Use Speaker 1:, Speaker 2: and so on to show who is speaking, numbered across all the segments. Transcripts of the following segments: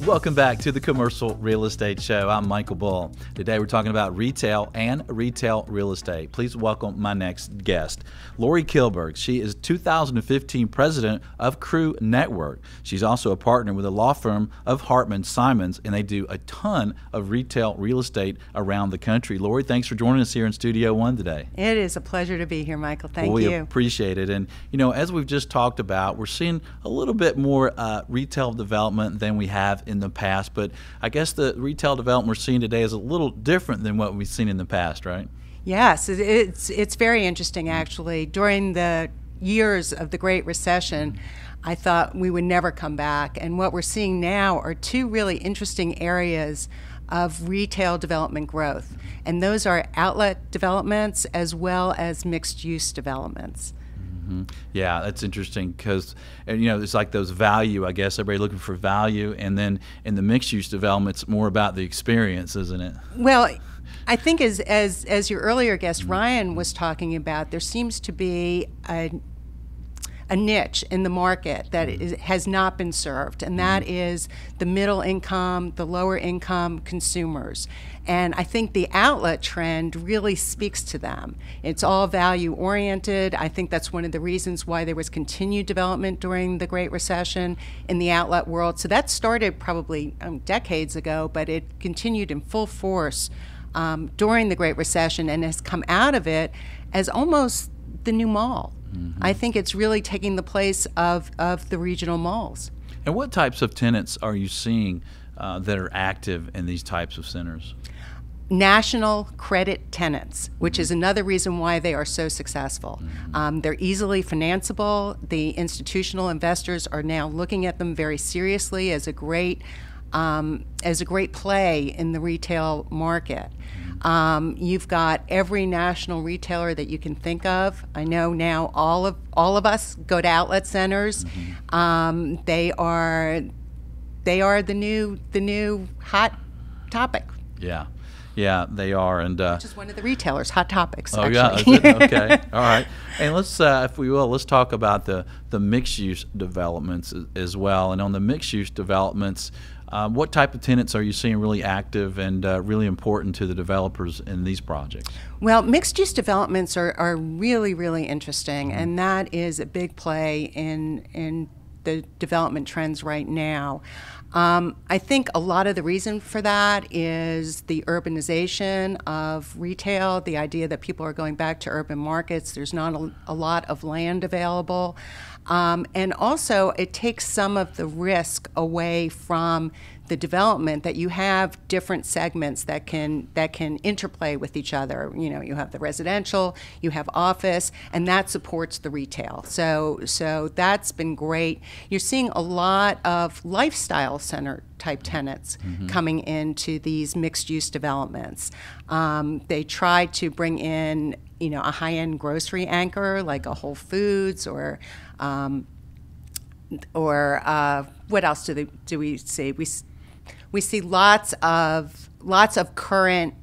Speaker 1: Welcome back to the Commercial Real Estate Show. I'm Michael Bull. Today we're talking about retail and retail real estate. Please welcome my next guest, Lori Kilberg. She is 2015 president of Crew Network. She's also a partner with the law firm of Hartman Simons, and they do a ton of retail real estate around the country. Lori, thanks for joining us here in Studio One today.
Speaker 2: It is a pleasure to be here, Michael. Thank you.
Speaker 1: We appreciate it. And, you know, as we've just talked about, we're seeing a little bit more retail development than we have in the past, but I guess the retail development we're seeing today is a little different than what we've seen in the past, right?
Speaker 2: Yes, it's very interesting, actually. During the years of the Great Recession, I thought we would never come back, and what we're seeing now are two really interesting areas of retail development growth, and those are outlet developments as well as mixed-use developments.
Speaker 1: Yeah, that's interesting because, you know, it's like those value, I guess, everybody looking for value, and then in the mixed-use development, it's more about the experience, isn't it?
Speaker 2: Well, I think as your earlier guest, Ryan, was talking about, there seems to be a niche in the market that has not been served, and that is the middle income, the lower income consumers. And I think the outlet trend really speaks to them. It's all value oriented. I think that's one of the reasons why there was continued development during the Great Recession in the outlet world. So that started probably decades ago, but it continued in full force during the Great Recession and has come out of it as almost the new mall. I think it's really taking the place of the regional malls.
Speaker 1: And what types of tenants are you seeing that are active in these types of centers?
Speaker 2: National credit tenants, which is another reason why they are so successful. They're easily financeable. The institutional investors are now looking at them very seriously as a great play in the retail market. You've got every national retailer that you can think of. I know now all of us go to outlet centers. They are the new hot topic.
Speaker 1: Yeah, they are, and
Speaker 2: just one of the retailers, Hot Topics.
Speaker 1: Oh,
Speaker 2: actually.
Speaker 1: yeah, okay, all right. And let's, if we will, let's talk about the mixed-use developments as well. And on the mixed-use developments, what type of tenants are you seeing really active and really important to the developers in these projects?
Speaker 2: Well, mixed-use developments are really, really interesting, and that is a big play in the development trends right now. I think a lot of the reason for that is the urbanization of retail, the idea that people are going back to urban markets. There's not a lot of land available. And also, it takes some of the risk away from the development, that you have different segments that can interplay with each other. You know, you have the residential, you have office, and that supports the retail. So that's been great. You're seeing a lot of lifestyle center type tenants coming into these mixed-use developments. They try to bring in, you know, a high-end grocery anchor like a Whole Foods or what else do we see? We see lots of current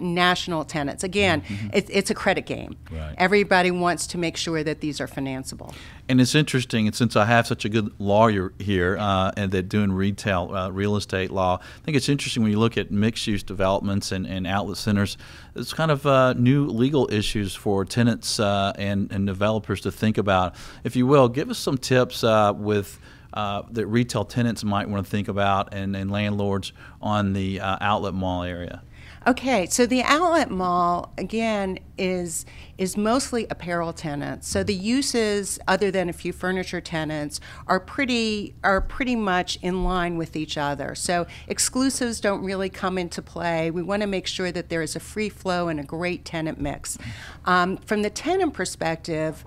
Speaker 2: national tenants. Again, it's a credit game.
Speaker 1: Right.
Speaker 2: Everybody wants to make sure that these are financeable.
Speaker 1: And it's interesting, and since I have such a good lawyer here and that doing retail real estate law, I think it's interesting when you look at mixed-use developments and outlet centers. It's kind of new legal issues for tenants and developers to think about. If you will, give us some tips with that retail tenants might want to think about and landlords on the outlet mall area.
Speaker 2: Okay, so the outlet mall, again, is mostly apparel tenants. So the uses, other than a few furniture tenants, are pretty much in line with each other. So exclusives don't really come into play. We want to make sure that there is a free flow and a great tenant mix. From the tenant perspective,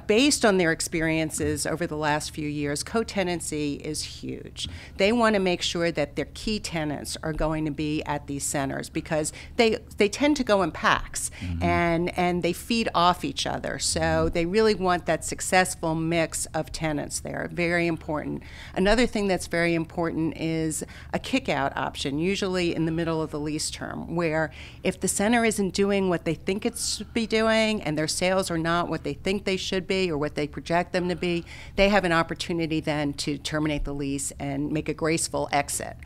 Speaker 2: based on their experiences over the last few years, co-tenancy is huge. They want to make sure that their key tenants are going to be at these centers because they tend to go in packs, and they feed off each other. So they really want that successful mix of tenants there. Very important. Another thing that's very important is a kick-out option, usually in the middle of the lease term, where if the center isn't doing what they think it should be doing and their sales are not what they think they should be or what they project them to be, they have an opportunity then to terminate the lease and make a graceful exit.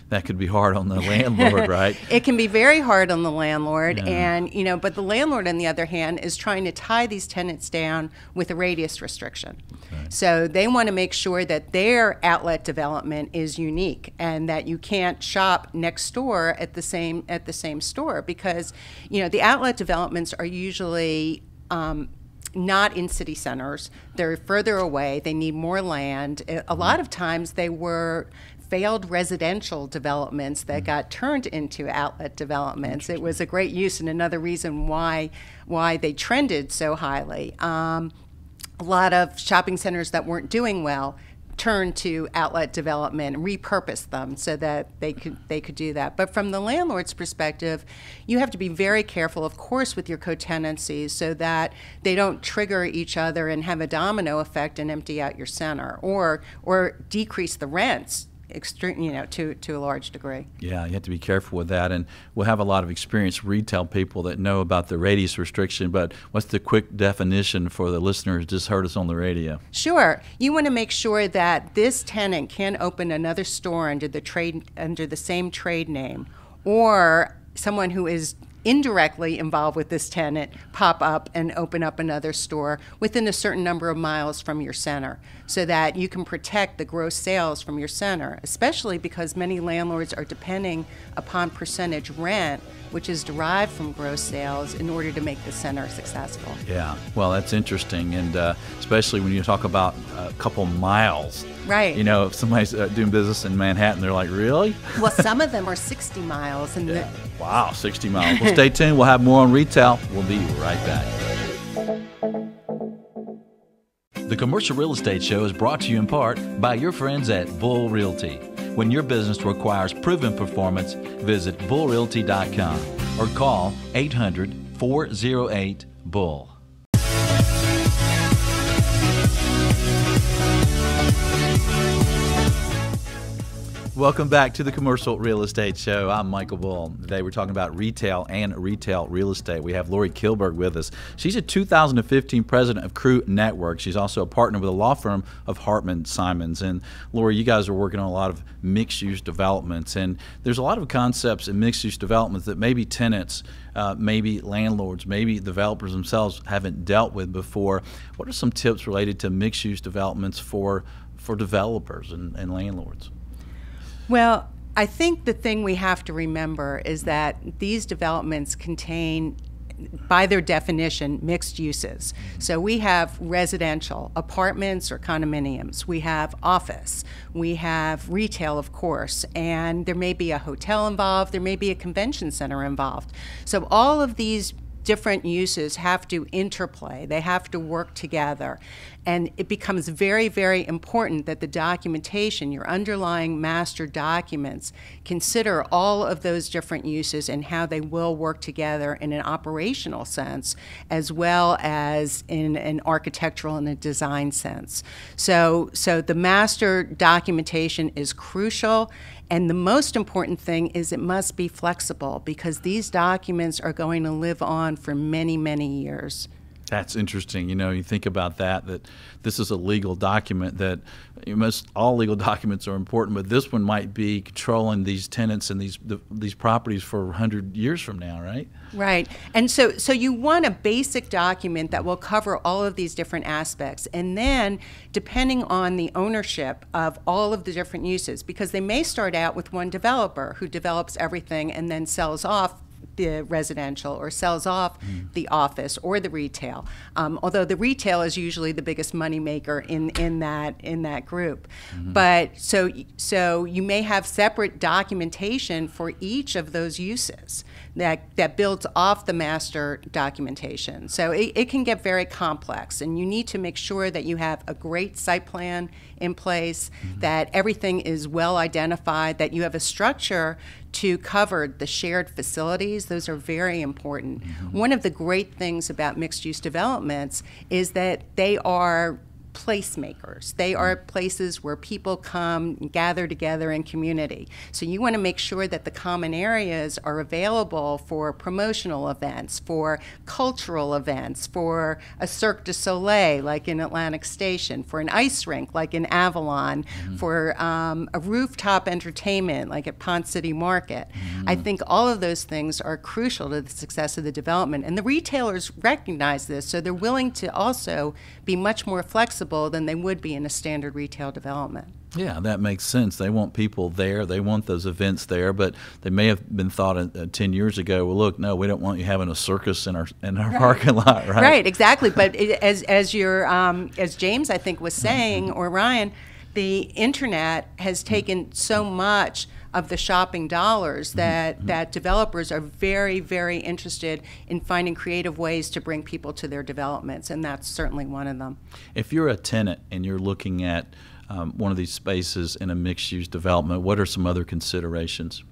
Speaker 1: That could be hard on the landlord, right?
Speaker 2: It can be very hard on the landlord,
Speaker 1: Yeah.
Speaker 2: and but the landlord, on the other hand, is trying to tie these tenants down with a radius restriction.
Speaker 1: Okay.
Speaker 2: So they want to make sure that their outlet development is unique and that you can't shop next door at the same store because the outlet developments are usually not in city centers. They're further away. They need more land. A lot of times they were failed residential developments that got turned into outlet developments. It was a great use and another reason why they trended so highly. A lot of shopping centers that weren't doing well turned to outlet development and repurposed them so that they could do that. But from the landlord's perspective, you have to be very careful, of course, with your co-tenancies so that they don't trigger each other and have a domino effect and empty out your center or decrease the rents to a large degree.
Speaker 1: Yeah, you have to be careful with that, and we'll have a lot of experienced retail people that know about the radius restriction, but what's the quick definition for the listeners who just heard us on the radio?
Speaker 2: Sure. You want to make sure that this tenant can open another store under the same trade name, or someone who is indirectly involved with this tenant pop up and open up another store within a certain number of miles from your center so that you can protect the gross sales from your center, especially because many landlords are depending upon percentage rent, which is derived from gross sales, in order to make the center successful.
Speaker 1: Yeah, well, that's interesting, and especially when you talk about a couple miles.
Speaker 2: Right.
Speaker 1: If somebody's doing business in Manhattan, they're like, really?
Speaker 2: Well, some of them are 60 miles. And
Speaker 1: yeah. Wow, 60 miles. Well, stay tuned. We'll have more on retail. We'll be right back. The Commercial Real Estate Show is brought to you in part by your friends at Bull Realty. When your business requires proven performance, visit bullrealty.com or call 800-408-BULL. Welcome back to the Commercial Real Estate Show. I'm Michael Bull. Today we're talking about retail and retail real estate. We have Lori Kilberg with us. She's a 2015 president of Crew Network. She's also a partner with a law firm of Hartman Simons. And Lori, you guys are working on a lot of mixed-use developments. And there's a lot of concepts in mixed-use developments that maybe tenants, maybe landlords, maybe developers themselves haven't dealt with before. What are some tips related to mixed-use developments for developers and landlords?
Speaker 2: Well, I think the thing we have to remember is that these developments contain, by their definition, mixed uses. So we have residential, apartments or condominiums. We have office. We have retail, of course, and there may be a hotel involved. There may be a convention center involved. So all of these different uses have to interplay. They have to work together. And it becomes very, very important that the documentation, your underlying master documents, consider all of those different uses and how they will work together in an operational sense as well as in an architectural and a design sense. So the master documentation is crucial. And the most important thing is it must be flexible because these documents are going to live on for many, many years.
Speaker 1: That's interesting. You think about that this is a legal document that all legal documents are important, but this one might be controlling these tenants and these properties for 100 years from now, right?
Speaker 2: Right. And so you want a basic document that will cover all of these different aspects. And then, depending on the ownership of all of the different uses, because they may start out with one developer who develops everything and then sells off the residential or sells off the office or the retail. Although the retail is usually the biggest moneymaker in that group. But so you may have separate documentation for each of those uses that builds off the master documentation. So it can get very complex, and you need to make sure that you have a great site plan in place, that everything is well identified, that you have a structure to cover the shared facilities. Those are very important. One of the great things about mixed-use developments is that they are placemakers. They are places where people come and gather together in community. So you want to make sure that the common areas are available for promotional events, for cultural events, for a Cirque du Soleil like in Atlantic Station, for an ice rink like in Avalon, for a rooftop entertainment like at Pond City Market. I think all of those things are crucial to the success of the development. And the retailers recognize this, so they're willing to also be much more flexible than they would be in a standard retail development.
Speaker 1: Yeah, that makes sense. They want people there. They want those events there, but they may have been thought 10 years ago, well, look, no, we don't want you having a circus in our parking lot, right?
Speaker 2: Right, exactly. But as James, I think, was saying, or Ryan, the internet has taken so much of the shopping dollars that developers are very, very interested in finding creative ways to bring people to their developments, and that's certainly one of them.
Speaker 1: If you're a tenant and you're looking at one of these spaces in a mixed-use development, what are some other considerations?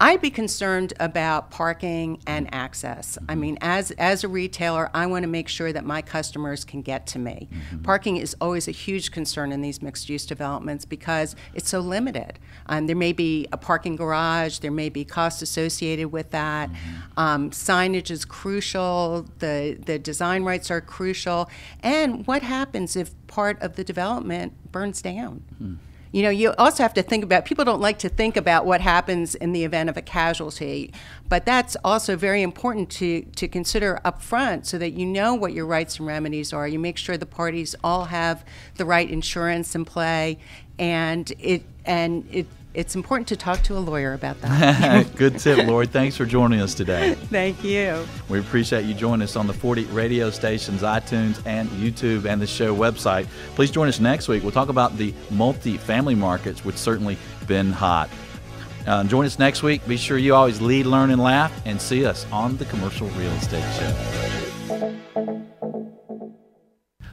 Speaker 2: I'd be concerned about parking and access. I mean, as a retailer, I want to make sure that my customers can get to me. Parking is always a huge concern in these mixed-use developments because it's so limited. There may be a parking garage, there may be costs associated with that. Signage is crucial, the design rights are crucial, and what happens if part of the development burns down? You know, you also have to think about, people don't like to think about what happens in the event of a casualty, but that's also very important to consider up front so that you know what your rights and remedies are. You make sure the parties all have the right insurance in play, and it's important to talk to a lawyer about that.
Speaker 1: Good tip, Lori. Thanks for joining us today.
Speaker 2: Thank you.
Speaker 1: We appreciate you joining us on the 40 radio stations, iTunes, and YouTube, and the show website. Please join us next week. We'll talk about the multi-family markets, which certainly been hot. Join us next week. Be sure you always lead, learn, and laugh, and see us on the Commercial Real Estate Show.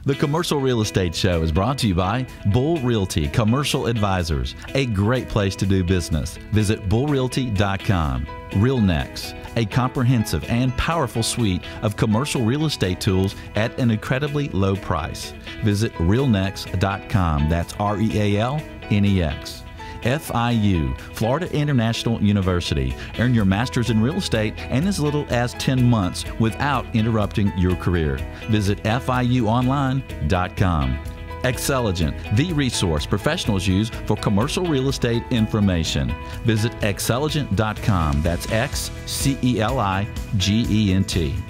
Speaker 1: The Commercial Real Estate Show is brought to you by Bull Realty Commercial Advisors, a great place to do business. Visit bullrealty.com. RealNex, a comprehensive and powerful suite of commercial real estate tools at an incredibly low price. Visit realnex.com. That's REALNEX. FIU, Florida International University. Earn your master's in real estate in as little as 10 months without interrupting your career. Visit FIUonline.com. Xceligent, the resource professionals use for commercial real estate information. Visit xceligent.com. That's XCELIGENT.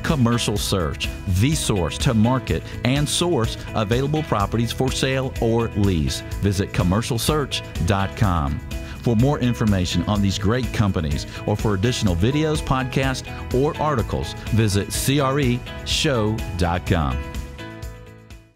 Speaker 1: Commercial Search, the source to market and source available properties for sale or lease. Visit commercialsearch.com. For more information on these great companies or for additional videos, podcasts, or articles, visit CREshow.com.